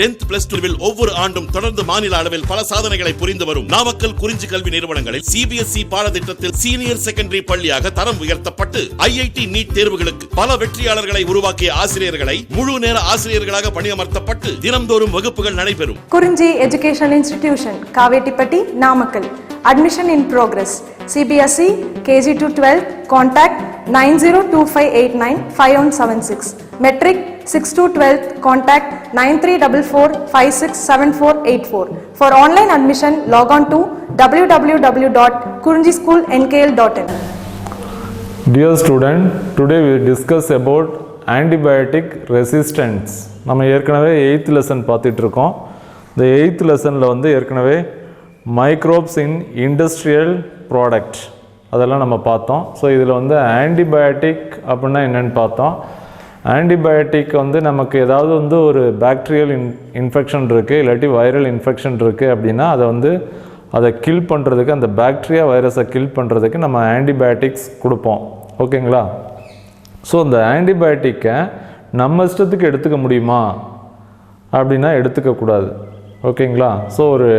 10th plus 2 ஒவ்வொரு ஆண்டும் தொடர்ந்து மாநில அளவில் பல சாதனைகளை புரிந்து வரும் நாமக்கல் குறிஞ்சி கல்வி நிறுவனங்களில் CBSE பாடத்திட்டத்தில் சீனியர் செகண்டரி பள்ளியாக தரம் உயர்த்தப்பட்டு IIT நீட் தேர்வுகளுக்கு பல வெற்றியாளர்களை உருவாக்கிய ஆசிரியர்களை முழு நேர ஆசிரியர்களாக பணியமர்த்தப்பட்டு தினம்தோறும் வகுப்புகள் நடைபெறும். குறிஞ்சி educational institution, Kavettipatti, Namakkal. Admission in progress. CBSE KG to 12. Contact 9025895176. Metric 6 to 12. Contact 9344567484. For online admission, log on to www.kurinjischoolnkl.in. Dear student, today we discuss about antibiotic resistance. நம்ம ஏற்கனவே 8th lesson பார்த்துட்டு இருக்கோம். இந்த 8th lessonல வந்து ஏற்கனவே மைக்ரோப்ஸ் இன் industrial product அதெல்லாம் நம்ம பார்த்தோம். ஸோ இதில் வந்து ஆன்டிபயோட்டிக் அப்படின்னா என்னென்னு பார்த்தோம். ஆன்டிபயோட்டிக் வந்து நமக்கு ஏதாவது வந்து ஒரு பாக்டீரியல் இன்ஃபெக்ஷன் இருக்குது, இல்லாட்டி வைரல் இன்ஃபெக்ஷன் இருக்குது அப்படின்னா அதை கில் பண்ணுறதுக்கு, அந்த பாக்டீரியா வைரஸை கில் பண்ணுறதுக்கு நம்ம ஆன்டிபயோட்டிக்ஸ் கொடுப்போம். ஓகேங்களா? ஸோ இந்த ஆன்டிபயோட்டிக்கை நம்ம இஷ்டத்துக்கு எடுத்துக்க முடியுமா அப்படின்னா எடுத்துக்கக்கூடாது. ஓகேங்களா? ஸோ ஒரு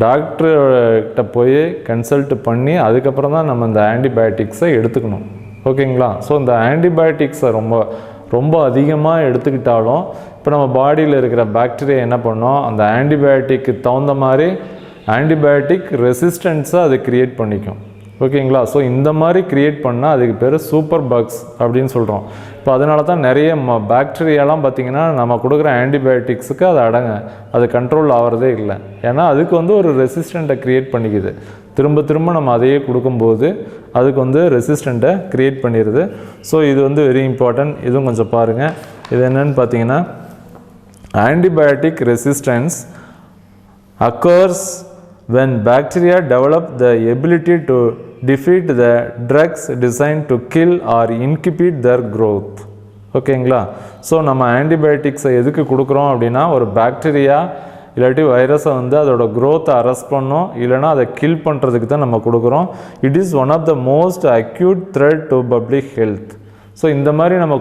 டாக்டர்கிட்ட போய் கன்சல்ட் பண்ணி அதுக்கப்புறம் தான் நம்ம இந்த ஆன்டிபயோட்டிக்ஸை எடுத்துக்கணும். ஓகேங்களா? ஸோ இந்த ஆன்டிபயோட்டிக்ஸை ரொம்ப அதிகமாக எடுத்துக்கிட்டாலும் இப்போ நம்ம பாடியில் இருக்கிற பாக்டீரியா என்ன பண்ணோம், அந்த ஆன்டிபயோட்டிக்கு தகுந்த மாதிரி ஆன்டிபயோட்டிக் ரெசிஸ்டன்ஸை அது க்ரியேட் பண்ணிக்கும். ஓகேங்களா? ஸோ இந்த மாதிரி க்ரியேட் பண்ணால் அதுக்கு பேர் சூப்பர் பக்ஸ் அப்படின்னு சொல்கிறோம். இப்போ அதனால தான் நிறைய பாக்டீரியாலாம் பார்த்திங்கன்னா நம்ம கொடுக்குற ஆன்டிபயோட்டிக்ஸுக்கு அது கண்ட்ரோல் ஆகிறதே இல்லை. ஏன்னா அதுக்கு வந்து ஒரு ரெசிஸ்டண்ட்டை க்ரியேட் பண்ணிக்குது. திரும்ப நம்ம அதையே கொடுக்கும்போது அதுக்கு வந்து ரெசிஸ்டண்ட்டை க்ரியேட் பண்ணிடுது. ஸோ இது வந்து வெரி இம்பார்ட்டன்ட். இதுவும் கொஞ்சம் பாருங்கள். இது என்னென்னு பார்த்தீங்கன்னா antibiotic resistance occurs when bacteria develop the ability to defeat the drugs designed to kill or inhibit their growth. ஓகேங்களா? ஸோ நம்ம ஆன்டிபயோட்டிக்ஸை எதுக்கு கொடுக்குறோம் அப்படின்னா ஒரு பாக்டீரியா இல்லாட்டி வைரஸை வந்து அதோட க்ரோத்தை அரெஸ்ட் பண்ணோம், இல்லைனா அதை கில் பண்ணுறதுக்கு தான் நம்ம கொடுக்குறோம். It is one of the most acute threat to public health. So இந்த மாதிரி நம்ம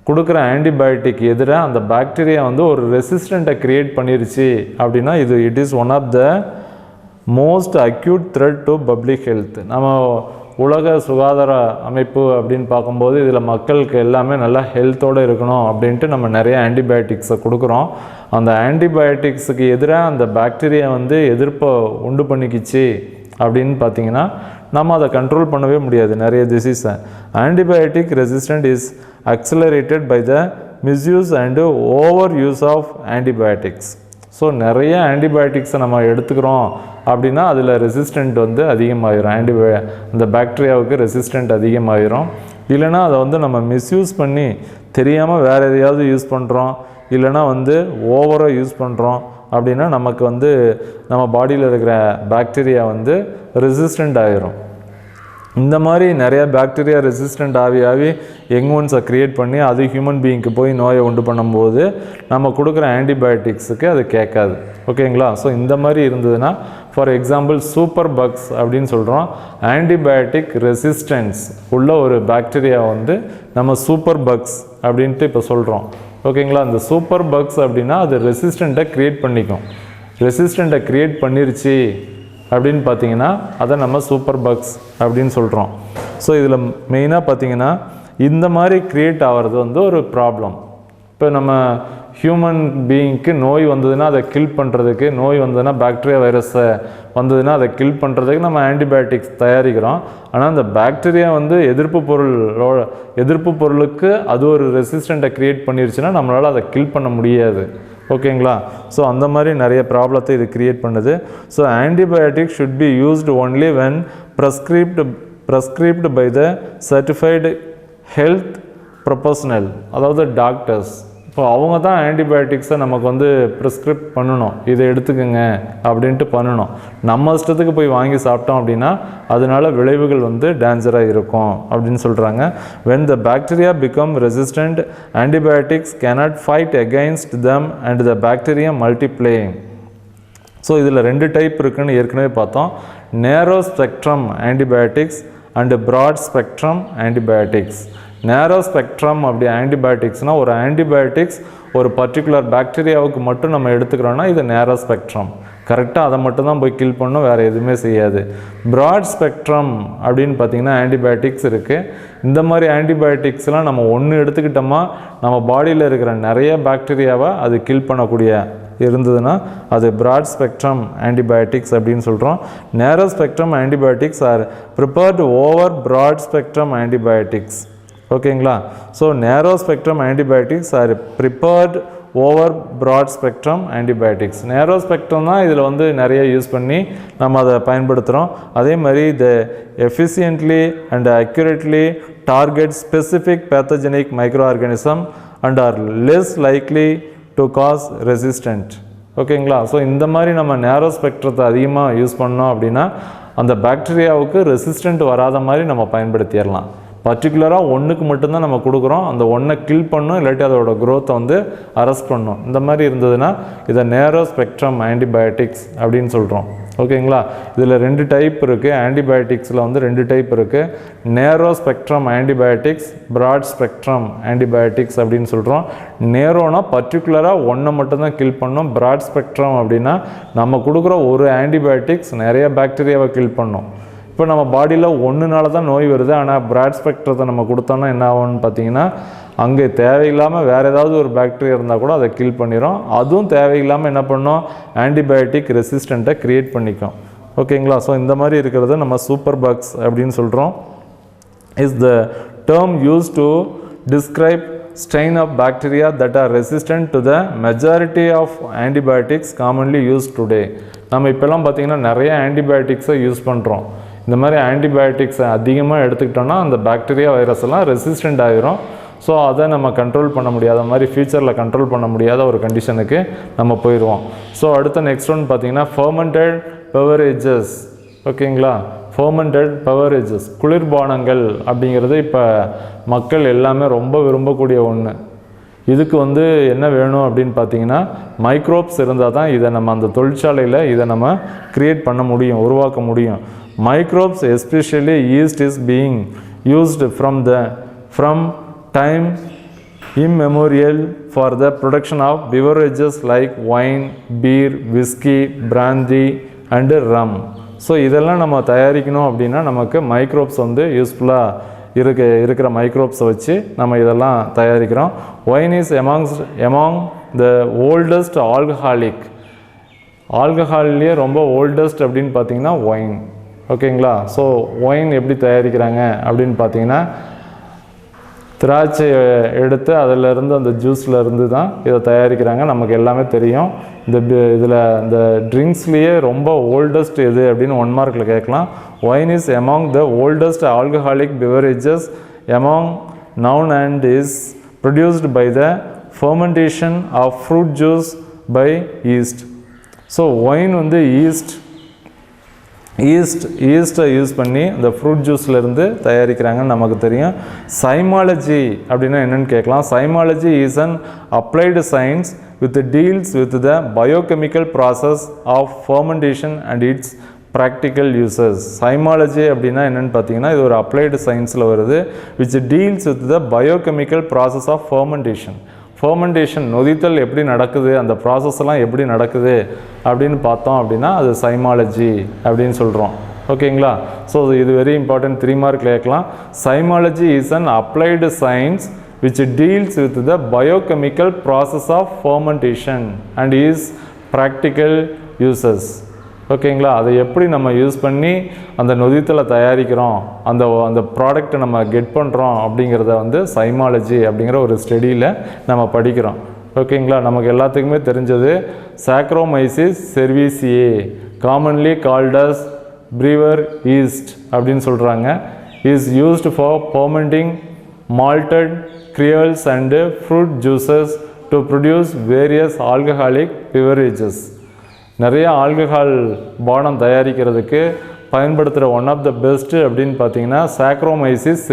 கொடுக்குற ஆன்டிபயோட்டிக் எதிராக அந்த பாக்டீரியா வந்து ஒரு ரெசிஸ்டண்ட்டை க்ரியேட் பண்ணிருச்சு அப்படின்னா it is one of the most acute threat to public health. நம்ம உலக சுகாதார அமைப்பு அப்படின்னு பார்க்கும்போது இதில் மக்களுக்கு எல்லாமே நல்லா ஹெல்த்தோடு இருக்கணும் அப்படின்ட்டு நம்ம நிறைய ஆன்டிபயோட்டிக்ஸை கொடுக்குறோம். அந்த ஆன்டிபயோட்டிக்ஸுக்கு எதிராக அந்த பாக்டீரியா வந்து எதிர்ப்பை உண்டு பண்ணிக்கிச்சு அப்படின்னு பார்த்தீங்கன்னா நம்ம அதை கண்ட்ரோல் பண்ணவே முடியாது நிறைய டிசீஸை. Antibiotic resistant is accelerated by the misuse and overuse of antibiotics. So நிறைய ஆன்டிபயோட்டிக்ஸை நம்ம எடுத்துக்கிறோம் அப்படின்னா அதில் ரெசிஸ்டண்ட் வந்து அதிகமாகிடும். அந்த பாக்டீரியாவுக்கு ரெசிஸ்டண்ட் அதிகமாகிடும். இல்லைனா அதை வந்து நம்ம மிஸ்யூஸ் பண்ணி தெரியாமல் வேறு எதையாவது யூஸ் பண்ணுறோம், இல்லைனா வந்து ஓவராக யூஸ் பண்ணுறோம் அப்படின்னா நமக்கு வந்து நம்ம பாடியில் இருக்கிற பாக்டீரியா வந்து ரெசிஸ்டண்ட் ஆகிரும். இந்த மாதிரி நிறையா பாக்டீரியா ரெசிஸ்டண்ட் ஆகி யங் ஒன்ஸை க்ரியேட் பண்ணி அது ஹியூமன் பீயிங்க்கு போய் நோயை உண்டு பண்ணும்போது நம்ம கொடுக்குற ஆன்டிபயோட்டிக்ஸுக்கு அது கேட்காது. ஓகேங்களா? ஸோ இந்த மாதிரி இருந்ததுன்னா ஃபார் எக்ஸாம்பிள் சூப்பர் பக்ஸ் அப்படின்னு சொல்கிறோம். ஆன்டிபயோட்டிக் ரெசிஸ்டன்ஸ் உள்ள ஒரு பாக்டீரியா வந்து நம்ம சூப்பர் பக்ஸ் அப்படின்ட்டு இப்போ சொல்கிறோம். ஓகேங்களா? அந்த சூப்பர் பக்ஸ் அப்படின்னா அது ரெசிஸ்டண்ட்டை க்ரியேட் பண்ணிக்கும். ரெசிஸ்டண்ட்டை க்ரியேட் பண்ணிருச்சு அப்படின்னு பார்த்தீங்கன்னா அதை நம்ம சூப்பர் பக்ஸ் அப்படின்னு சொல்கிறோம். ஸோ இதில் மெயினாக பார்த்தீங்கன்னா இந்த மாதிரி க்ரியேட் ஆகிறது வந்து ஒரு ப்ராப்ளம். இப்போ நம்ம ஹியூமன் பீயிங்க்கு நோய் வந்ததுன்னா அதை கில் பண்ணுறதுக்கு, நோய் வந்ததுன்னா பாக்டீரியா வைரஸை வந்ததுன்னா அதை கில் பண்ணுறதுக்கு நம்ம ஆன்டிபயோட்டிக்ஸ் தயாரிக்கிறோம். ஆனால் அந்த பாக்டீரியா வந்து எதிர்ப்பு பொருளுக்கு அது ஒரு ரெசிஸ்டண்ட்டை க்ரியேட் பண்ணிருச்சுன்னா நம்மளால் அதை கில் பண்ண முடியாது. ஓகேங்களா? ஸோ அந்த மாதிரி நிறைய ப்ராப்ளத்தை இது க்ரியேட் பண்ணுது. So antibiotic should be used only when prescribed by the certified health professional, அதாவது டாக்டர்ஸ். இப்போ அவங்க தான் ஆன்டிபயோட்டிக்ஸை நமக்கு வந்து ப்ரிஸ்கிரிப்ட் பண்ணணும், இதை எடுத்துக்கோங்க அப்படின்ட்டு பண்ணணும். நம்ம இஷ்டத்துக்கு போய் வாங்கி சாப்பிட்டோம் அப்படின்னா அதனால விளைவுகள் வந்து டேஞ்சராக இருக்கும் அப்படின்னு சொல்கிறாங்க. when the bacteria become resistant, antibiotics cannot fight against them and the bacteria multiplying. So இதில் 2 டைப் இருக்குன்னு ஏற்கனவே பார்த்தோம். Narrow spectrum antibiotics and broad spectrum antibiotics. Narrow spectrum அப்படி ஆன்டிபயோட்டிக்ஸ்னால் ஒரு ஆன்டிபயோட்டிக்ஸ் ஒரு பர்டிகுலர் பாக்டீரியாவுக்கு மட்டும் நம்ம எடுத்துக்கிறோன்னா இது நேரோ ஸ்பெக்ட்ரம். கரெக்டாக அதை மட்டும்தான் போய் கில் பண்ணணும், வேறு எதுவுமே செய்யாது. ப்ராட் ஸ்பெக்ட்ரம் அப்படின்னு பார்த்திங்கன்னா ஆன்டிபயோட்டிக்ஸ் இருக்குது. இந்த மாதிரி ஆன்டிபயோட்டிக்ஸ்லாம் நம்ம ஒன்று எடுத்துக்கிட்டோமா நம்ம பாடியில் இருக்கிற நிறைய பாக்டீரியாவை அது கில் பண்ணக்கூடிய இருந்ததுன்னா அது ப்ராட் ஸ்பெக்ட்ரம் ஆன்டிபயோட்டிக்ஸ் அப்படின்னு சொல்கிறோம். Narrow spectrum antibiotics are preferred over broad spectrum antibiotics. ஓகேங்களா? So narrow spectrum antibiotics are preferred over broad spectrum antibiotics. Narrow spectrum தான் இதில் வந்து நிறைய யூஸ் பண்ணி நம்ம அதை பயன்படுத்துகிறோம். அதே மாதிரி the efficiently and accurately target specific pathogenic microorganism and are less likely to cause resistant. ஓகேங்களா? ஸோ இந்த மாதிரி நம்ம நேரோ ஸ்பெக்ட்ரத்தை அதிகமாக யூஸ் பண்ணோம் அப்படின்னா அந்த பாக்டீரியாவுக்கு ரெசிஸ்டன்ட் வராத மாதிரி நம்ம பயன்படுத்திடலாம். பர்டிகுலராக ஒன்றுக்கு மட்டும்தான் நம்ம கொடுக்குறோம், அந்த ஒன்றை கில் பண்ணும், இல்லாட்டி அதோட க்ரோத்தை வந்து அரெஸ்ட் பண்ணும். இந்த மாதிரி இருந்ததுன்னா இதை நேரோ ஸ்பெக்ட்ரம் ஆன்டிபயோட்டிக்ஸ் அப்படின்னு சொல்கிறோம். ஓகேங்களா? இதில் 2 டைப் இருக்குது. ஆன்டிபயோட்டிக்ஸில் வந்து 2 டைப் இருக்குது. Narrow spectrum antibiotics, broad spectrum antibiotics அப்படின்னு சொல்கிறோம். நேரோனா பர்டிகுலராக ஒன்றை மட்டும்தான் கில் பண்ணும். ப்ராட் ஸ்பெக்ட்ரம் அப்படின்னா நம்ம கொடுக்குற ஒரு ஆன்டிபயோட்டிக்ஸ் நிறைய பாக்டீரியாவை கில் பண்ணும். இப்போ நம்ம பாடியில் ஒன்றுனால தான் நோய் வருது, ஆனால் ப்ராட் ஸ்பெக்ட்ரத்தை நம்ம கொடுத்தோன்னா என்ன ஆகும்னு பார்த்தீங்கன்னா அங்கே தேவையில்லாமல் வேறு ஏதாவது ஒரு பாக்டீரியா இருந்தால் கூட அதை கில் பண்ணிடும். அதுவும் தேவையில்லாமல் என்ன பண்ணோம், ஆன்டிபயோட்டிக் ரெசிஸ்டண்ட்டை க்ரியேட் பண்ணிக்கும். ஓகேங்களா? ஸோ இந்த மாதிரி இருக்கிறத நம்ம சூப்பர் பக்ஸ் அப்படின்னு சொல்கிறோம். Is the term use to describe strain of bacteria that are resistant to the majority of antibiotics commonly used today. நம்ம இப்போல்லாம் பார்த்திங்கன்னா நிறைய ஆன்டிபயோட்டிக்ஸை யூஸ் பண்ணுறோம். இந்த மாதிரி ஆன்டிபயோட்டிக்ஸை அதிகமாக எடுத்துக்கிட்டோன்னா அந்த பாக்டீரியா வைரஸ் எல்லாம் ரெசிஸ்டண்ட் ஆகிரும். ஸோ அதை நம்ம கண்ட்ரோல் பண்ண முடியாத மாதிரி ஃபியூச்சரில் கண்ட்ரோல் பண்ண முடியாத ஒரு கண்டிஷனுக்கு நம்ம போயிடுவோம். ஸோ அடுத்த நெக்ஸ்ட் ஒன் பார்த்திங்கன்னா ஃபர்மெண்டட் பெவரேஜஸ். ஓகேங்களா? ஃபர்மெண்டட் பெவரேஜஸ், குளிர்பானங்கள் அப்படிங்கிறது இப்போ மக்கள் எல்லாமே ரொம்ப விரும்பக்கூடிய ஒன்று. இதுக்கு வந்து என்ன வேணும் அப்படின்னு பார்த்தீங்கன்னா மைக்ரோப்ஸ் இருந்தால் தான் இதை நம்ம அந்த தொழிற்சாலையில் இதை நம்ம க்ரியேட் பண்ண முடியும், உருவாக்க முடியும். Microbes especially yeast is being used from time immemorial for the production of beverages like wine, beer, whiskey, brandy and rum. So இதெல்லாம் நம்ம தயாரிக்கணும் அப்படின்னா நமக்கு மைக்ரோப்ஸ் வந்து யூஸ்ஃபுல்லாக இருக்கிற மைக்ரோப்ஸை வச்சு நம்ம இதெல்லாம் தயாரிக்கிறோம். Wine is among the oldest alcoholic. ஆல்கஹால்லேயே ரொம்ப ஓல்டஸ்ட் அப்படின்னு பார்த்தீங்கன்னா ஒயின். ஓகேங்களா? ஸோ ஒயின் எப்படி தயாரிக்கிறாங்க அப்படின்னு பார்த்தீங்கன்னா திராட்சை எடுத்து அதிலிருந்து அந்த ஜூஸ்லேருந்து தான் இதை தயாரிக்கிறாங்க. நமக்கு எல்லாமே தெரியும். இதில் இந்த ட்ரிங்க்ஸ்லேயே ரொம்ப ஓல்டஸ்ட் எது அப்படின்னு 1 மார்க்கில் கேட்கலாம். Wine is among the oldest alcoholic beverages among known and is produced by the fermentation of fruit juice by yeast. So wine வந்து ஈஸ்ட்டை யூஸ் பண்ணி இந்த ஃப்ரூட் ஜூஸ்லேருந்து தயாரிக்கிறாங்கன்னு நமக்கு தெரியும். சைமாலஜி அப்படின்னா என்னென்னு கேட்கலாம். Zymology is an applied science with deals with the biochemical process of fermentation and its practical uses. Zymology அப்படின்னா என்னென்னு பார்த்தீங்கன்னா இது ஒரு அப்ளைடு சயின்ஸில் வருது. Which deals with the biochemical process of fermentation. Fermentation நொதித்தல் எப்படி நடக்குது, அந்த ப்ராசஸ்லாம் எப்படி நடக்குது அப்படின்னு பார்த்தோம் அப்படின்னா அது சைமாலஜி அப்படின்னு சொல்கிறோம். ஓகேங்களா? ஸோ இது வெரி இம்பார்ட்டன்ட், 3 மார்க் கேட்கலாம். Zymology is an applied science which deals with the biochemical process of fermentation and is practical uses. ஓகேங்களா? அதை எப்படி நம்ம யூஸ் பண்ணி அந்த நொதித்தலை தயாரிக்கிறோம், அந்த ப்ராடக்ட்டை நம்ம கெட் பண்ணுறோம் அப்படிங்கிறத வந்து சைமாலஜி அப்படிங்கிற ஒரு ஸ்டடியில் நம்ம படிக்கிறோம். ஓகேங்களா? நமக்கு எல்லாத்துக்குமே தெரிஞ்சது Saccharomyces cerevisiae, commonly called as brewer yeast அப்படின்னு சொல்கிறாங்க. Is used for fermenting malted creoles and fruit juices to produce various alcoholic beverages. நிறைய ஆல்கஹால் பானம் தயாரிக்கிறதுக்கு பயன்படுத்துகிற ஒன் ஆஃப் த பெஸ்ட்டு அப்படின்னு பார்த்தீங்கன்னா சாக்ரோமைசிஸ்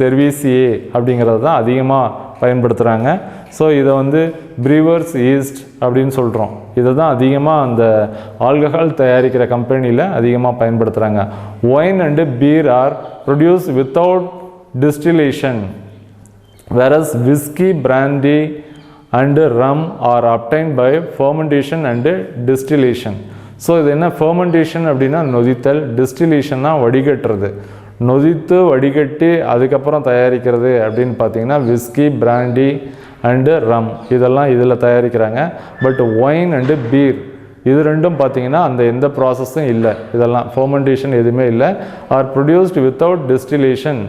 செர்விசியே அப்படிங்கிறது தான் அதிகமாக பயன்படுத்துகிறாங்க. ஸோ இதை வந்து ப்ரீவர்ஸ் ஈஸ்ட் அப்படின்னு சொல்கிறோம். இதை தான் அதிகமாக அந்த ஆல்கஹால் தயாரிக்கிற கம்பெனியில் அதிகமாக பயன்படுத்துகிறாங்க. Wine and beer are produce without distillation. whereas whiskey, brandy and rum are obtained by fermentation and distillation. So இது என்ன ஃபர்மெண்டேஷன் அப்படின்னா நொதித்தல், டிஸ்டிலேஷன்னா வடிகட்டுறது. நொதித்து வடிகட்டி அதுக்கப்புறம் தயாரிக்கிறது அப்படின்னு பார்த்தீங்கன்னா விஸ்கி, பிராண்டி அண்டு ரம் இதெல்லாம் இதில் தயாரிக்கிறாங்க. பட் ஒயின் அண்டு பீர் இது ரெண்டும் பார்த்தீங்கன்னா அந்த எந்த ப்ராசஸும் இல்லை, இதெல்லாம் ஃபர்மெண்டேஷன் எதுவுமே இல்லை. R produced without distillation.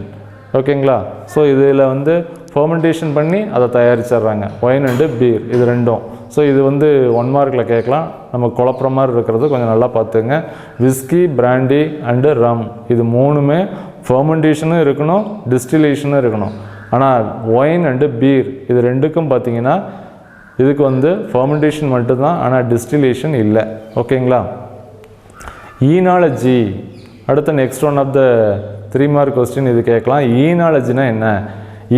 ஓகேங்களா? ஸோ இதில் வந்து ஃபர்மெண்டேஷன் பண்ணி அதை தயாரிச்சிட்றாங்க, ஒயின் அண்டு பீர் இது ரெண்டும். ஸோ இது வந்து 1 மார்க்கில் கேட்கலாம், நம்ம குழப்புற மாதிரி இருக்கிறது கொஞ்சம் நல்லா பார்த்துங்க. விஸ்கி, பிராண்டி அண்டு ரம் இது மூணுமே ஃபர்மெண்டேஷனும் இருக்கணும், டிஸ்டிலேஷனும் இருக்கணும். ஆனால் ஒயின் அண்டு பீர் இது ரெண்டுக்கும் பார்த்தீங்கன்னா இதுக்கு வந்து ஃபர்மெண்டேஷன் மட்டும்தான், ஆனால் டிஸ்டிலேஷன் இல்லை. ஓகேங்களா? ஈனாலஜி அடுத்த next one of the 3 mark question இது கேட்கலாம். ஈனாலஜினா என்ன?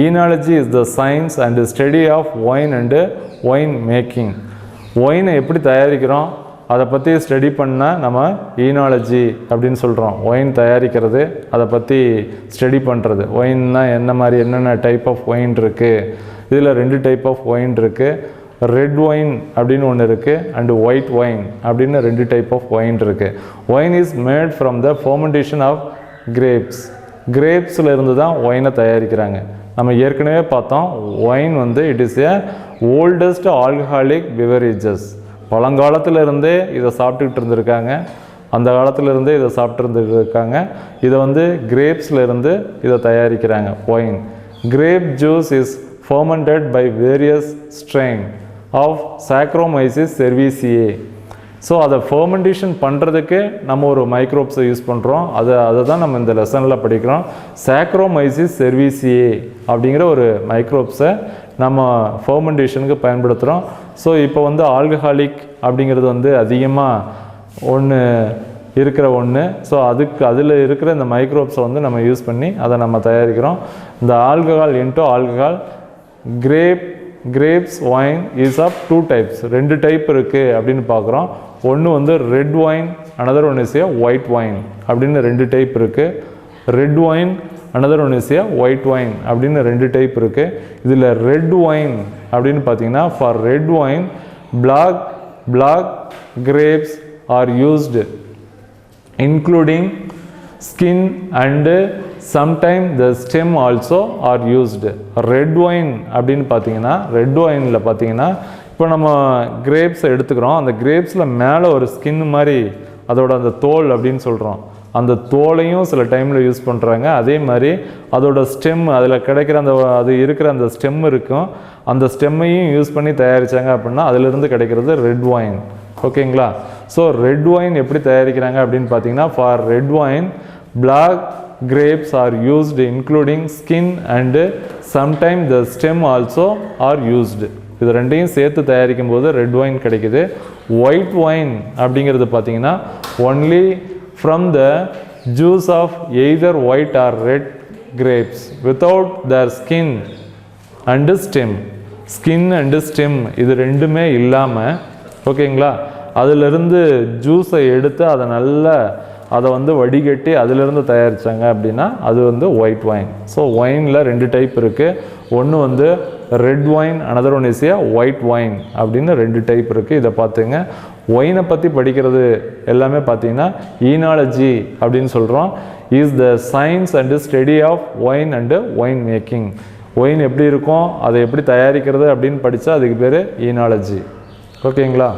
Oenology is the science and study of wine and wine making. ஒயினை எப்படி தயாரிக்கிறோம் அதை பற்றி ஸ்டடி பண்ணால் நம்ம ஈனாலஜி அப்படின்னு சொல்கிறோம். ஒயின் தயாரிக்கிறது, அதை பற்றி ஸ்டடி பண்ணுறது. ஒயின்னா என்ன மாதிரி, என்னென்ன டைப் ஆஃப் ஒயின் இருக்குது, இதில் 2 டைப் ஆஃப் ஒயின் இருக்குது. ரெட் ஒயின் அப்படின்னு ஒன்று இருக்குது அண்டு ஒயிட் ஒயின் அப்படின்னு 2 டைப் ஆஃப் ஒயின் இருக்குது. Wine is made from the fermentation of grapes. கிரேப்ஸில் இருந்து தான் ஒயினை தயாரிக்கிறாங்க. நம்ம ஏற்கனவே பார்த்தோம், ஒயின் வந்து it is a oldest alcoholic beverages. பழங்காலத்தில் இருந்தே இதை சாப்பிட்டுக்கிட்டு இருந்திருக்காங்க, அந்த காலத்திலிருந்தே இதை சாப்பிட்டு இருக்காங்க. இதை வந்து கிரேப்ஸில் இருந்து இதை தயாரிக்கிறாங்க ஒயின். Grape juice is fermented by various strain of Saccharomyces cerevisiae. So அதை ஃபர்மெண்டேஷன் பண்ணுறதுக்கு நம்ம ஒரு மைக்ரோப்ஸை யூஸ் பண்ணுறோம். அதை தான் நம்ம இந்த லெசனில் படிக்கிறோம். Saccharomyces cerevisiae அப்படிங்கிற ஒரு மைக்ரோப்ஸை நம்ம ஃபர்மெண்டேஷனுக்கு பயன்படுத்துகிறோம். ஸோ இப்போ வந்து ஆல்கஹாலிக் அப்படிங்கிறது வந்து அதிகமாக இருக்கிற ஒன்று. ஸோ அதில் இருக்கிற இந்த மைக்ரோப்ஸை வந்து நம்ம யூஸ் பண்ணி அதை நம்ம தயாரிக்கிறோம். இந்த alcohol into alcohol grapes wine is of 2 types. 2 type இருக்குது அப்படின்னு பார்க்குறோம். ஒன்று வந்து red wine, another one is a white wine அப்படின்னு 2 டைப் இருக்குது. Red wine, another one is a white wine அப்படின்னு 2 டைப் இருக்குது. இதில் ரெட் ஒயின் அப்படின்னு பார்த்தீங்கன்னா for red wine black grapes are used including skin and sometime the stem also are used. Red wine அப்படின்னு பார்த்தீங்கன்னா, red ஒயினில் பார்த்தீங்கன்னா இப்போ நம்ம கிரேப்ஸை எடுத்துக்கிறோம். அந்த கிரேப்ஸில் மேலே ஒரு ஸ்கின் மாதிரி அதோட அந்த தோல் அப்படின்னு சொல்கிறோம். அந்த தோலையும் சில டைமில் யூஸ் பண்ணுறாங்க. அதே மாதிரி அதோட ஸ்டெம், அதில் கிடைக்கிற அது இருக்கிற அந்த ஸ்டெம் இருக்கும், அந்த ஸ்டெம்மையும் யூஸ் பண்ணி தயாரித்தாங்க அப்படின்னா அதிலிருந்து கிடைக்கிறது ரெட் ஒயின். ஓகேங்களா? ஸோ ரெட் ஒயின் எப்படி தயாரிக்கிறாங்க அப்படின்னு பார்த்தீங்கன்னா, for red wine black grapes are used including skin and sometime the stem also are used. இது ரெண்டையும் சேர்த்து தயாரிக்கும் போது ரெட் ஒயின் கிடைக்குது. ஒயிட் ஒயின் அப்படிங்கிறது பார்த்தீங்கன்னா only from the juice of either white or red grapes without their skin and stem. Skin and stem இது ரெண்டுமே இல்லாமல், ஓகேங்களா, அதிலிருந்து ஜூஸை எடுத்து அதை வந்து வடிகட்டி அதிலிருந்து தயாரித்தாங்க அப்படின்னா அது வந்து ஒயிட் ஒயின். ஸோ ஒயினில் 2 டைப் இருக்குது. ஒன்று வந்து red wine, another one is a white wine அப்படின்னு 2 டைப் இருக்குது. இதை பார்த்துங்க. ஒயினை பற்றி படிக்கிறது எல்லாமே பார்த்தீங்கன்னா ஈனாலஜி அப்படின்னு சொல்கிறோம். Is the science and study of wine and wine making. Wine எப்படி இருக்கும், அதை எப்படி தயாரிக்கிறது அப்படின்னு படித்தா அதுக்கு பேர் ஈனாலஜி. ஓகேங்களா?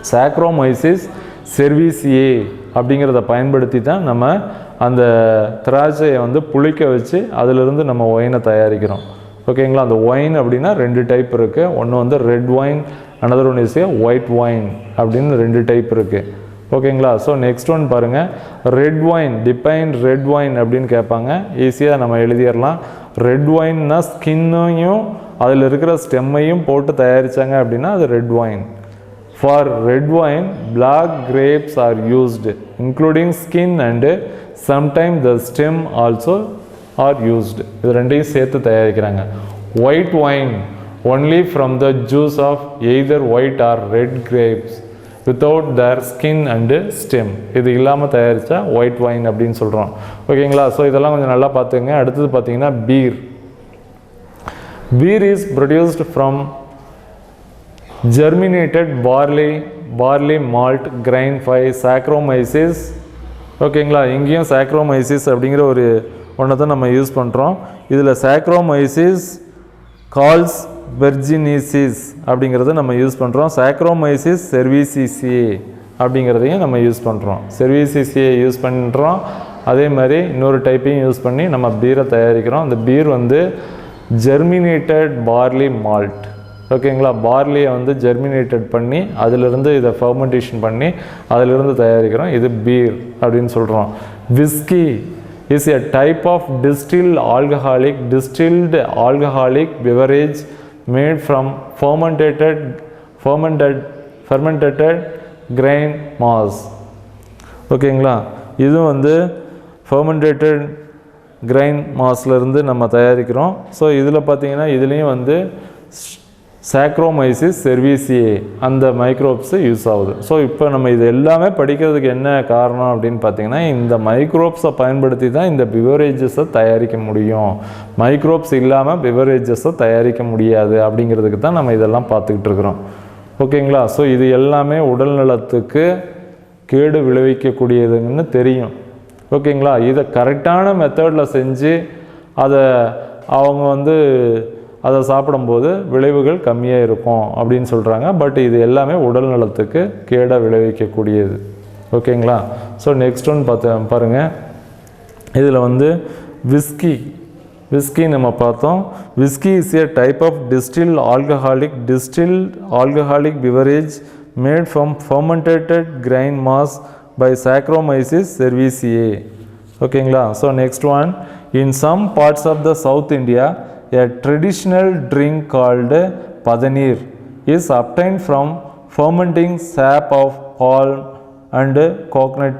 Saccharomyces cerevisiae அப்படிங்கிறத பயன்படுத்தி தான் நம்ம அந்த திராட்சையை வந்து புளிக்க வச்சு அதிலிருந்து நம்ம ஒயினை தயாரிக்கிறோம். ஓகேங்களா? அந்த ஒயின் அப்படின்னா 2 டைப் இருக்குது. ஒன்று வந்து red wine, another one is a white wine அப்படின்னு 2 டைப் இருக்குது. ஓகேங்களா? ஸோ நெக்ஸ்ட் ஒன் பாருங்கள். Red wine, define red wine அப்படின்னு கேட்பாங்க. ஈஸியாக நம்ம எழுதிடலாம். ரெட் ஒயின்னா ஸ்கின்னையும் அதில் இருக்கிற ஸ்டெம்மையும் போட்டு தயாரித்தாங்க அப்படின்னா அது red wine. For red wine, black grapes are used, including skin and sometimes the stem also are used. இது ரெண்டையும் சேர்த்து தயாரிக்கிறாங்க. White wine only from the juice of either white or red grapes without their skin and stem. இது இல்லாமல் தயாரித்தா white wine அப்படின்னு சொல்கிறோம். ஓகேங்களா? So இதெல்லாம் கொஞ்சம் நல்லா பார்த்துங்க. அடுத்தது பார்த்தீங்கன்னா beer. Beer is produced from germinated barley malt grain by Saccharomyces. ஓகேங்களா, இங்கேயும் Saccharomyces அப்படிங்கிற ஒரு ஒன்றை தான் நம்ம யூஸ் பண்ணுறோம். இதில் Saccharomyces கால்ஸ் வெர்ஜினிசிஸ் அப்படிங்கிறத நம்ம யூஸ் பண்ணுறோம். Saccharomyces cerevisiae அப்படிங்கிறதையும் நம்ம யூஸ் பண்ணுறோம். cerevisiae யூஸ் பண்ணுறோம். அதே மாதிரி இன்னொரு டைப்பையும் யூஸ் பண்ணி நம்ம பீரை தயாரிக்கிறோம். அந்த பீர் வந்து ஜெர்மினேட்டட் பார்லி மால்ட். ஓகேங்களா, பார்லியை வந்து ஜெர்மினேட்டட் பண்ணி அதிலிருந்து இதை ஃபர்மெண்டேஷன் பண்ணி அதிலிருந்து தயாரிக்கிறோம். இது பீர் அப்படின்னு சொல்கிறோம். Whisky is a type of distilled alcoholic beverage made from fermented grain mass. ஓகேங்களா, இது வந்து fermented grain massல இருந்து நம்ம தயாரிக்கிறோம். ஸோ இதில் பார்த்தீங்கன்னா இதுலேயும் வந்து Saccharomyces cerevisiae அந்த மைக்ரோப்ஸு யூஸ் ஆகுது. ஸோ இப்போ நம்ம இது எல்லாமே படிக்கிறதுக்கு என்ன காரணம் அப்படின்னு பார்த்தீங்கன்னா, இந்த மைக்ரோப்ஸை பயன்படுத்தி தான் இந்த பிவரேஜஸை தயாரிக்க முடியும். மைக்ரோப்ஸ் இல்லாமல் பிவரேஜஸை தயாரிக்க முடியாது அப்படிங்கிறதுக்கு தான் நம்ம இதெல்லாம் பார்த்துக்கிட்டு இருக்கிறோம். ஓகேங்களா, ஸோ இது எல்லாமே உடல் நலத்துக்கு கேடு விளைவிக்கக்கூடியதுன்னு தெரியும். ஓகேங்களா, இதை கரெக்டான மெத்தடில் செஞ்சு அவங்க வந்து அதை சாப்பிடும்போது விளைவுகள் கம்மியாக இருக்கும் அப்படின்னு சொல்கிறாங்க. பட் இது எல்லாமே உடல் நலத்துக்கு கேடாக விளைவிக்கக்கூடியது. ஓகேங்களா, ஸோ நெக்ஸ்ட் ஒன் பாருங்கள். இதில் வந்து விஸ்கி நம்ம பார்த்தோம். Whisky is a type of distilled alcoholic beverage made from fermented grain mass by Saccharomyces cerevisiae. ஓகேங்களா, so next one, in some parts of the South India a traditional drink called padanir is obtained from fermenting sap of palm and coconut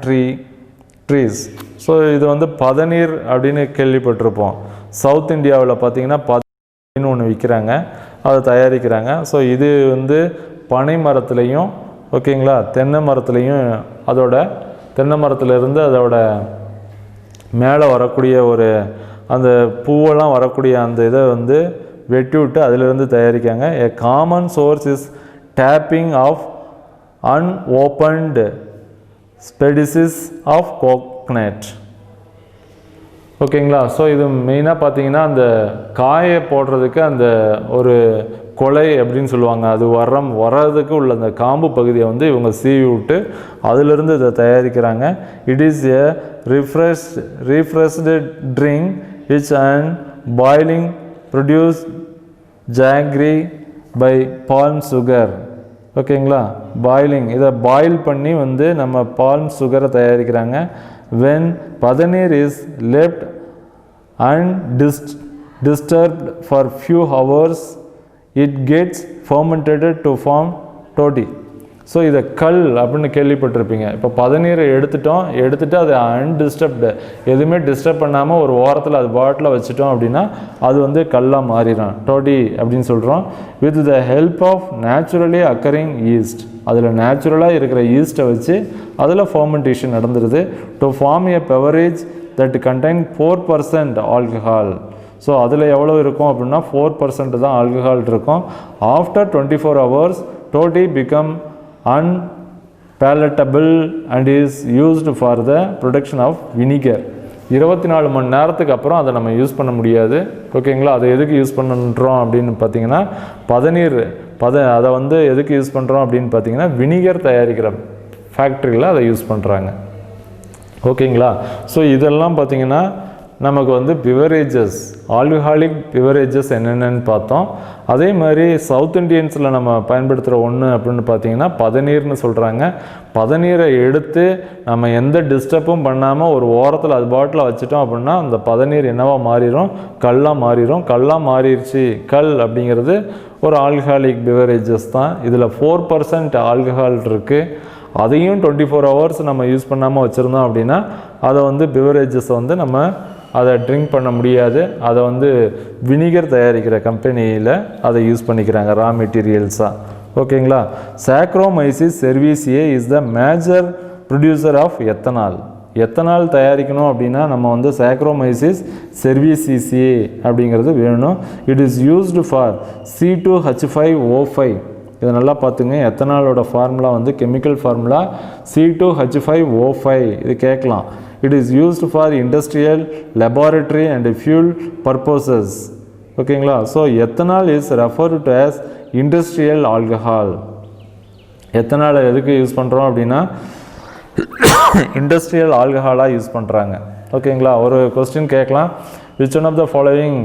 trees. So இது வந்து பதநீர் அப்படின்னு கேள்விப்பட்டிருப்போம். South இந்தியாவில் பார்த்தீங்கன்னா பதநீர்னு ஒன்று விற்கிறாங்க, அதை தயாரிக்கிறாங்க. ஸோ இது வந்து பனை மரத்துலேயும் ஓகேங்களா தென்னை மரத்துலேயும் தென்னை மரத்துலேருந்து அதோட மேலே வரக்கூடிய ஒரு அந்த பூவெல்லாம் வரக்கூடிய அந்த இதை வந்து வெட்டி விட்டு அதிலிருந்து தயாரிக்காங்க. A common source is tapping of unopened species of coconut. ஓகேங்களா, ஸோ இது மெயினாக பார்த்தீங்கன்னா அந்த காயை போடுறதுக்கு அந்த ஒரு கொலை அப்படின்னு சொல்லுவாங்க, அது வர்றதுக்கு உள்ள அந்த காம்பு பகுதியை வந்து இவங்க சீவி விட்டு அதிலிருந்து இதை தயாரிக்கிறாங்க. It is a refreshed drink which and boiling produce jaggery by palm sugar. ஓகேங்களா, பாயிலிங் இதை பாயில் பண்ணி வந்து நம்ம பால்ம் சுகரை தயாரிக்கிறாங்க. when padanir is left undisturbed for few hours it gets fermented to form toddy. So இதை கல் அப்படின்னு கேள்விப்பட்டிருப்பீங்க. இப்போ பதநீரை எடுத்துட்டு அதை அன்டிஸ்டர்ப்டு எதுவுமே டிஸ்டர்ப் பண்ணாமல் ஒரு ஓரத்தில் அது பாட்டில் வச்சுட்டோம் அப்படின்னா அது வந்து கல்லாக மாறிடும், டோடி அப்படின்னு சொல்கிறோம். With the help of naturally occurring yeast, அதில் நேச்சுரலாக இருக்கிற ஈஸ்ட்டை வச்சு அதில் ஃபர்மெண்டேஷன் நடந்துருது. To form a beverage that contain 4% alcohol. So அதில் எவ்வளோ இருக்கும் அப்படின்னா 4% தான் ஆல்கஹால் இருக்கும். After 24 hours toddy become unpalatable and is used for the production of vinegar. 24 மணி நேரத்துக்கு அப்புறம் அதை நம்ம யூஸ் பண்ண முடியாது. ஓகேங்களா, அதை எதுக்கு யூஸ் பண்ணுறோம் அப்படின்னு பார்த்தீங்கன்னா அதை வந்து எதுக்கு யூஸ் பண்ணுறோம் அப்படின்னு பார்த்தீங்கன்னா வினிகர் தயாரிக்கிற ஃபேக்ட்ரியில் அதை யூஸ் பண்ணுறாங்க. ஓகேங்களா, ஸோ இதெல்லாம் பார்த்தீங்கன்னா நமக்கு வந்து பிவரேஜஸ் ஆல்கஹாலிக் பிவரேஜஸ் என்னென்னு பார்த்தோம். அதே மாதிரி சவுத் இண்டியன்ஸில் நம்ம பயன்படுத்துகிற ஒன்று அப்படின்னு பார்த்தீங்கன்னா பதநீர்னு சொல்கிறாங்க. பதநீரை எடுத்து நம்ம எந்த டிஸ்டர்பும் பண்ணாமல் ஒரு ஓரத்தில் அது பாட்டில் வச்சுட்டோம் அப்படின்னா அந்த பதநீர் என்னவா மாறிடும், கல்லாக மாறிடுச்சு. கல் அப்படிங்கிறது ஒரு ஆல்கஹாலிக் பிவரேஜஸ் தான். இதில் 4% ஆல்கஹால் இருக்குது. அதையும் 24 hours நம்ம யூஸ் பண்ணாமல் வச்சுருந்தோம் அப்படின்னா அதை வந்து பிவரேஜஸை வந்து நம்ம அதை ட்ரிங்க் பண்ண முடியாது. அதை வந்து வினிகர் தயாரிக்கிற கம்பெனியில் அதை யூஸ் பண்ணிக்கிறாங்க ரா மெட்டீரியல்ஸாக. ஓகேங்களா, Saccharomyces cerevisiae is the major producer of ethanol. Ethanol தயாரிக்கணும் அப்படின்னா நம்ம வந்து சாக்ரோமைசிஸ் செர்விசிசிஏ அப்படிங்கிறது வேணும். It is used for C2H5O5. இதை நல்லா பார்த்துங்க. எத்தனாலோட ஃபார்முலா வந்து கெமிக்கல் ஃபார்முலா C2H5O5. இது கேட்கலாம். It is used for industrial, laboratory and fuel purposes. ஓகேங்களா? So ethanol is referred to as industrial alcohol. Ethanol எதுக்கு யூஸ் பண்ணுறோம் அப்படின்னா இண்டஸ்ட்ரியல் ஆல்கஹாலாக யூஸ் பண்ணுறாங்க. ஓகேங்களா? ஒரு கொஸ்டின் கேட்கலாம், which one of the following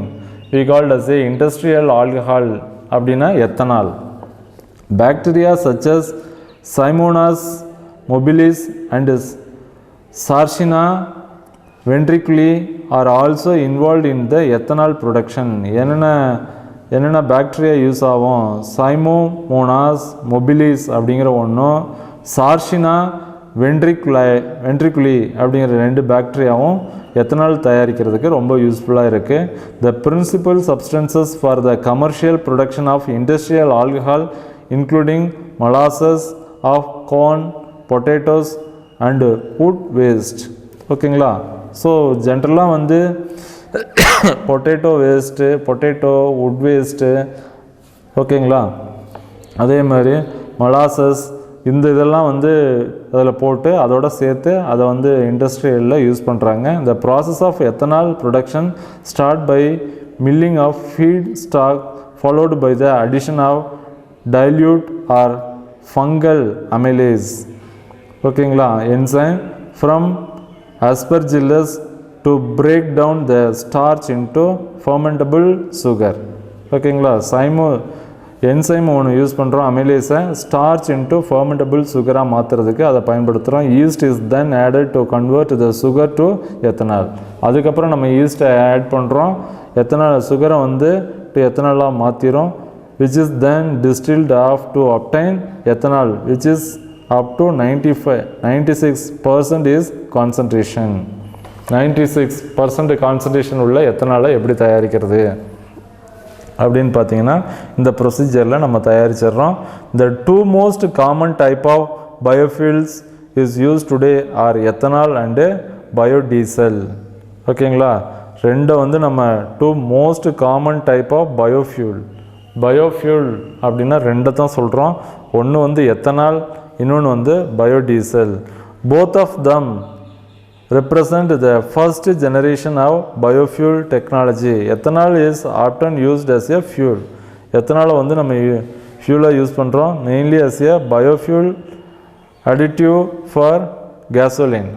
we called as a industrial alcohol அப்படின்னா ethanol. Bacteria such as Zymomonas mobilis and Sarcina ventriculi are also involve in the ethanol production. என்னென்ன bacteria use ஆகும்? Zymomonas மொபிலிஸ் அப்படிங்கிற ஒன்றும், சார்சினா வென்ட்ரிகுலி அப்படிங்கிற 2 பாக்டீரியாவும் ethanol தயாரிக்கிறதுக்கு ரொம்ப யூஸ்ஃபுல்லாக இருக்குது. The principal substances for the commercial production of industrial alcohol including molasses of corn, potatoes and wood waste. ஓகேங்களா? ஸோ ஜென்ரலாக வந்து potato waste, potato wood waste, ஓகேங்களா, அதே மாதிரி மொலாசஸ், இந்த இதெல்லாம் வந்து அதில் போட்டு அதோட சேர்த்து அதை வந்து இண்டஸ்ட்ரியலில் யூஸ் பண்ணுறாங்க. இந்த process of ethanol production start by milling of feedstock followed by the addition of dilute or fungal amylase. ஓகேங்களா? Enzyme from aspergillus to break down the starch into fermentable sugar. ஓகேங்களா? Enzyme ஒன்று use பண்ணுறோம், அமைலேஸை starch into fermentable சுகராக மாற்றுறதுக்கு அதை பயன்படுத்துகிறோம். Yeast is then added to convert the sugar to ethanol. அதுக்கப்புறம் நம்ம ஈஸ்ட்டை ஆட் பண்ணுறோம், எத்தனால் சுகரை வந்து டு எத்தனாலாக மாற்றிடும், which is then distilled off to obtain ethanol, which is up to 96% is concentration. 96% concentration உள்ள எத்தனாலை எப்படி தயாரிக்கிறது அப்படின்னு பார்த்தீங்கன்னா இந்த ப்ரொசீஜரில் நம்ம தயாரிச்சிடுறோம். The 2 most common type of biofuels is used today are ethanol and biodiesel. ஓகேங்களா? ரெண்டை வந்து நம்ம 2 most common type of biofuel அப்படின்னா ரெண்டை தான் சொல்கிறோம். ஒன்று வந்து எத்தனால், இன்னொன்று வந்து biodiesel. both of them represent the first generation of biofuel technology. ethanol is often used as a fuel. ethanol வந்து நம்ம ஃபியூலாக யூஸ் பண்ணுறோம், mainly as a biofuel additive for gasoline.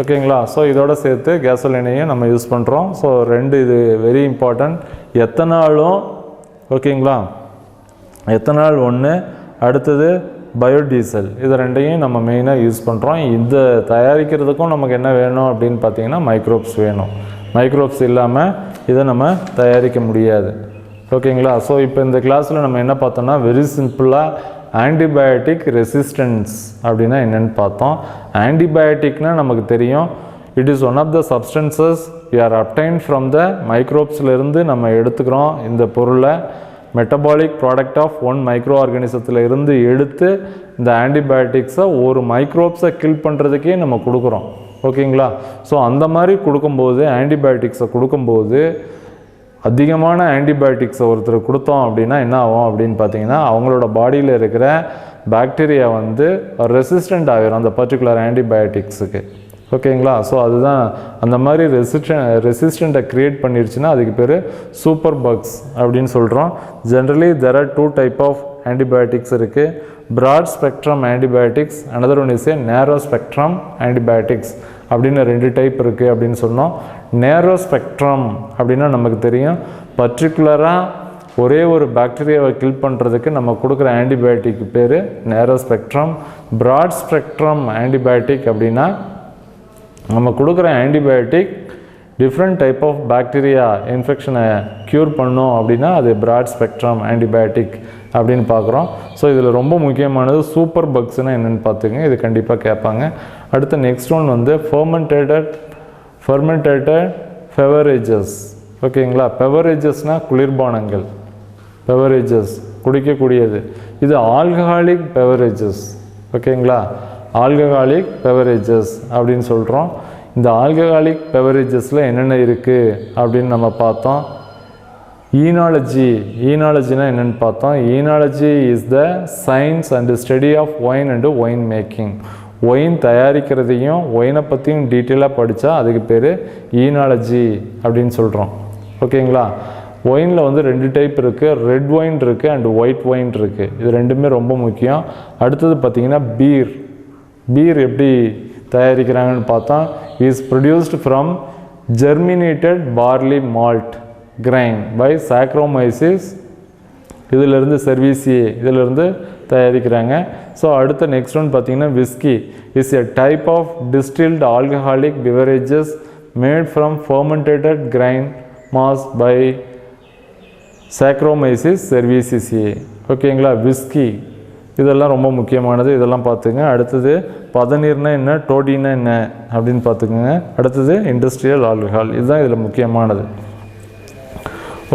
ஓகேங்களா? ஸோ இதோட சேர்த்து கேசோலினையும் நம்ம யூஸ் பண்ணுறோம். ஸோ இது வெரி இம்பார்ட்டன்ட். எத்தனாலும் ஓகேங்களா, எத்தனால் ஒன்று, அடுத்தது பயோடீசல், இது ரெண்டையும் நம்ம மெயினாக யூஸ் பண்ணுறோம். இந்த தயாரிக்கிறதுக்கும் நமக்கு என்ன வேணும் அப்படின்னு பார்த்தீங்கன்னா மைக்ரோப்ஸ் வேணும். மைக்ரோப்ஸ் இல்லாமல் இதை நம்ம தயாரிக்க முடியாது. ஓகேங்களா? ஸோ இப்போ இந்த கிளாஸில் நம்ம என்ன பார்த்தோம்னா வெரி சிம்பிளாக ஆன்டிபயோட்டிக் ரெசிஸ்டன்ஸ் அப்படின்னா என்னென்னு பார்த்தோம். ஆன்டிபயோட்டிக்னால் நமக்கு தெரியும், it is one of the substances we are obtain from the மைக்ரோப்ஸ்லேருந்து நம்ம எடுத்துக்கிறோம். இந்த பொருளை மெட்டபாலிக் ப்ராடக்ட் ஆஃப் ஒன் மைக்ரோ ஆர்கானிசத்தில் இருந்து எடுத்து இந்த ஆன்டிபயோட்டிக்ஸை ஒரு மைக்ரோப்ஸை கில் பண்ணுறதுக்கே நம்ம கொடுக்குறோம். ஓகேங்களா? ஸோ அந்த மாதிரி கொடுக்கும்போது ஆன்டிபயோட்டிக்ஸை கொடுக்கும்போது அதிகமான ஆன்டிபயோட்டிக்ஸை ஒருத்தர் கொடுத்தோம் அப்படின்னா என்ன ஆகும் அப்படின்னு பார்த்தீங்கன்னா அவங்களோட பாடியில் இருக்கிற பாக்டீரியா வந்து ரெசிஸ்டண்ட் ஆகிடும் அந்த பர்டிகுலர் ஆன்டிபயோட்டிக்ஸுக்கு. ஓகேங்களா? ஸோ அதுதான் அந்த மாதிரி ரெசிஸ்டண்ட்டை க்ரியேட் பண்ணிடுச்சுன்னா அதுக்கு பேர் சூப்பர் பக்ஸ் அப்படின்னு சொல்கிறோம். Generally there are 2 type of antibiotics இருக்குது. Broad spectrum antibiotics, another one is a narrow spectrum antibiotics அப்படின்னு 2 டைப் இருக்குது அப்படின்னு சொன்னோம். நேரோ ஸ்பெக்ட்ரம் அப்படின்னா நமக்கு தெரியும், பர்டிகுலராக ஒரே ஒரு பாக்டீரியாவை கில் பண்ணுறதுக்கு நம்ம கொடுக்குற ஆன்டிபயோட்டிக் பேர் நேரோ ஸ்பெக்ட்ரம். ப்ராட் ஸ்பெக்ட்ரம் ஆன்டிபயோட்டிக் அப்படின்னா நம்ம கொடுக்குற antibiotic different type of bacteria இன்ஃபெக்ஷனை க்யூர் பண்ணோம் அப்படின்னா அது ப்ராட் ஸ்பெக்ட்ரம் ஆன்டிபயோட்டிக் அப்படின்னு பார்க்குறோம். ஸோ இதில் ரொம்ப முக்கியமானது சூப்பர் பக்ஸ்னால் என்னென்னு பார்த்துங்க, இது கண்டிப்பாக கேட்பாங்க. அடுத்து நெக்ஸ்ட் ஒன் வந்து ஃபெர்மெண்டேட்டட் பெவரேஜஸ். ஓகேங்களா? பெவரேஜஸ்னால் குளிர்பானங்கள், பெவரேஜஸ் குடிக்கக்கூடியது. இது ஆல்கஹாலிக் பெவரேஜஸ். ஓகேங்களா? ஆல்கஹாலிக் பெவரேஜஸ் அப்படின்னு சொல்கிறோம். இந்த ஆல்கஹாலிக் பெவரேஜஸில் என்னென்ன இருக்குது அப்படின்னு நம்ம பார்த்தோம். ஈனாலஜினா என்னென்னு பார்த்தோம். Oenology is the science and study of wine and wine making. Wine தயாரிக்கிறதையும் ஒயினை பற்றியும் டீட்டெயிலாக படித்தா அதுக்கு பேர் ஈனாலஜி அப்படின்னு சொல்கிறோம். ஓகேங்களா? ஒயினில் வந்து 2 டைப் இருக்குது. ரெட் ஒயின் இருக்குது அண்ட் ஒயிட் ஒயின் இருக்குது. இது ரெண்டுமே ரொம்ப முக்கியம். அடுத்தது பார்த்திங்கன்னா பீர் எப்படி தயாரிக்கிறாங்கன்னு பார்த்தா is produced from germinated barley malt grain by Saccharomyces. இதிலிருந்து செர்வீசியே இதிலிருந்து தயாரிக்கிறாங்க. ஸோ அடுத்த நெக்ஸ்ட் ஒன் பார்த்திங்கன்னா whisky is a type of distilled alcoholic beverages made from fermented grain mass by Saccharomyces cerevisiae. ஓகேங்களா? விஸ்கி இதெல்லாம் ரொம்ப முக்கியமானது. இதெல்லாம் பார்த்துங்க. அடுத்தது பதநீர்னா என்ன, டோடினா என்ன அப்படின்னு பார்த்துக்குங்க. அடுத்தது இண்டஸ்ட்ரியல் ஆல்கஹால், இதுதான் இதில் முக்கியமானது.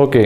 ஓகே.